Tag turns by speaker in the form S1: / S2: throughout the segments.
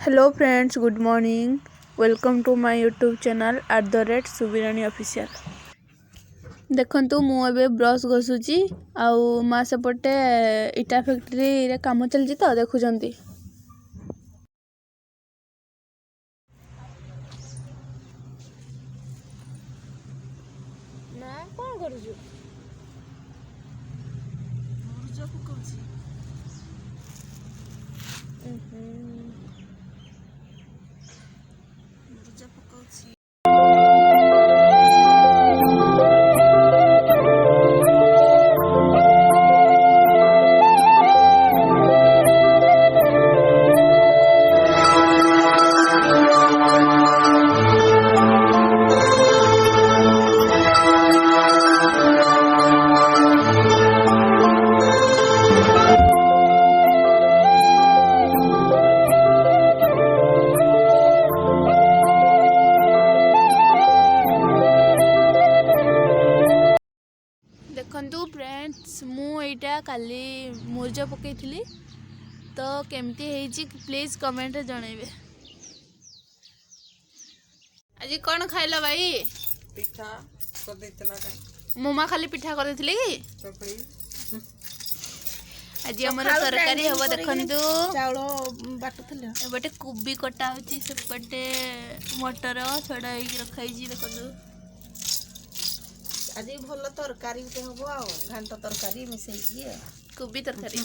S1: Hello friends, good morning. Welcome to my YouTube channel @सुबिरानी official. देखंतु मु एबे ब्रश घसुची आउ मा सेपटे इटा फैक्ट्री रे काम चलजी तो देखुचंती। ना कोन करूछु? मुर्जा पकाउची। मुर्जा पकाउची। देखंतु फ्रेंड्स, मु एटा काली मुर्जा पकईथि तो केमती हेजी प्लीज कमेंट रे जणेबे। आज कौन खाइला भाई?
S2: पिठा कर देतला का
S1: मोमा खाली पिठा कर देथिले कि
S2: चपड़ी
S1: आज हमर तरकारी हबो। देखंतु
S2: चावल बाटुथले
S1: एबटे कोबी कटा होची, सेपटे मटर छडा ही रखाई। देखंतु
S2: आज भल तरकारी ते हबो आ घांट तरकारी मिसई दिए
S1: कोबी तरकारी।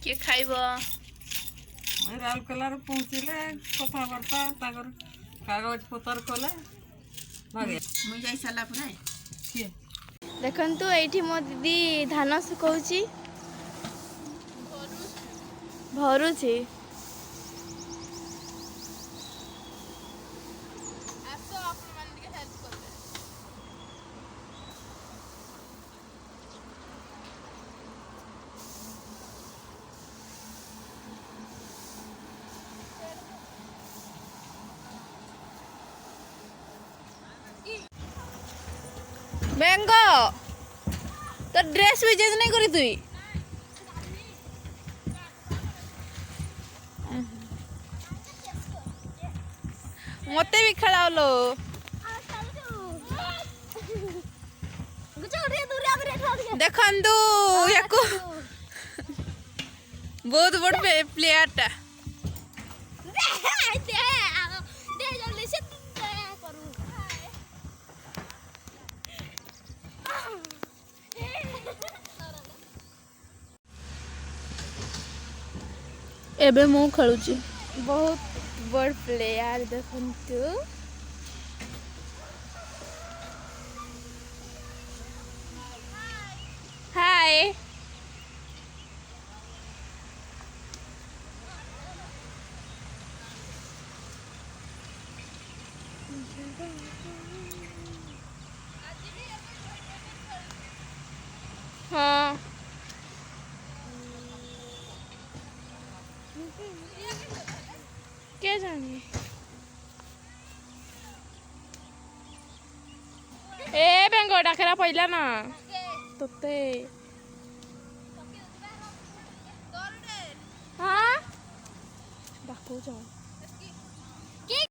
S1: के खाइबो?
S2: राउरकेला पहुँचले कथबार्ता तागर कागज पतर कले मुई जाई साला परे किए
S1: देखंतु एठी मो दीदी धान सुकौची भरुची। बेंगो तो ड्रेस भी चेंज नहीं करी तुई? मते भी खेलावलो। देखंतु याको बहुत बड़ प्लेयर टा। एबे मु खेलुची। बहुत बड़ प्लेयर देखंतु। हाय हाँ क्या जाने। ए बेंगो डाकरा पहिला ना तोते। हाँ डाकू जाओ।